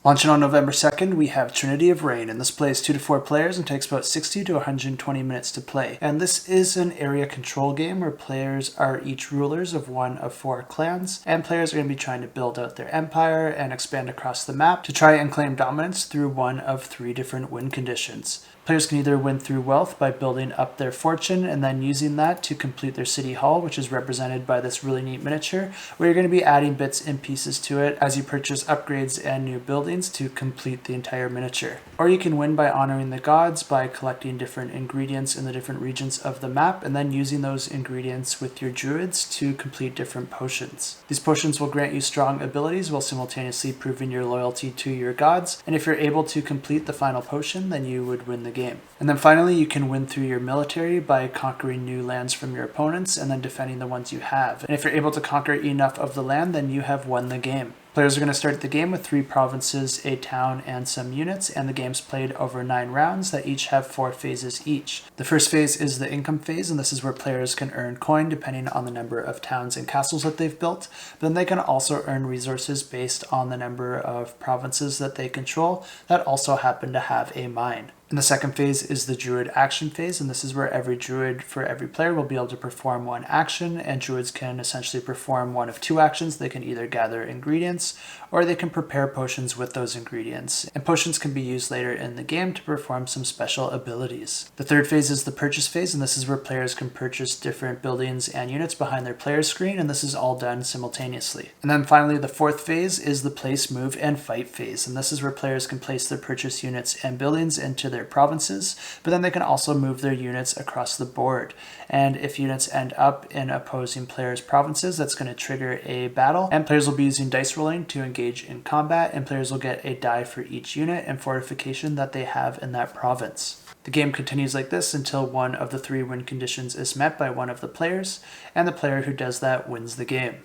Launching on November 2nd, we have Trinity of Rain, and this plays 2 to 4 players and takes about 60 to 120 minutes to play. And this is an area control game where players are each rulers of one of 4 clans, and players are going to be trying to build out their empire and expand across the map to try and claim dominance through one of 3 different win conditions. Players can either win through wealth by building up their fortune and then using that to complete their city hall, which is represented by this really neat miniature, where you're going to be adding bits and pieces to it as you purchase upgrades and new buildings to complete the entire miniature. Or you can win by honoring the gods by collecting different ingredients in the different regions of the map and then using those ingredients with your druids to complete different potions. These potions will grant you strong abilities while simultaneously proving your loyalty to your gods, and if you're able to complete the final potion, then you would win the game. And then finally, you can win through your military by conquering new lands from your opponents and then defending the ones you have. And if you're able to conquer enough of the land, then you have won the game. Players are going to start the game with 3 provinces, a town, and some units, and the game's played over 9 rounds that each have 4 phases each. The first phase is the income phase, and this is where players can earn coin depending on the number of towns and castles that they've built. But then they can also earn resources based on the number of provinces that they control that also happen to have a mine. And the second phase is the Druid action phase, and this is where every Druid for every player will be able to perform one action, and Druids can essentially perform one of 2 actions. They can either gather ingredients, or they can prepare potions with those ingredients. And potions can be used later in the game to perform some special abilities. The third phase is the purchase phase, and this is where players can purchase different buildings and units behind their player screen, and this is all done simultaneously. And then finally, the fourth phase is the place, move, and fight phase, and this is where players can place their purchase units and buildings into their provinces, but then they can also move their units across the board. And if units end up in opposing players' provinces, that's going to trigger a battle, and players will be using dice rolling to engage in combat, and players will get a die for each unit and fortification that they have in that province. The game continues like this until one of the 3 win conditions is met by one of the players, and the player who does that wins the game.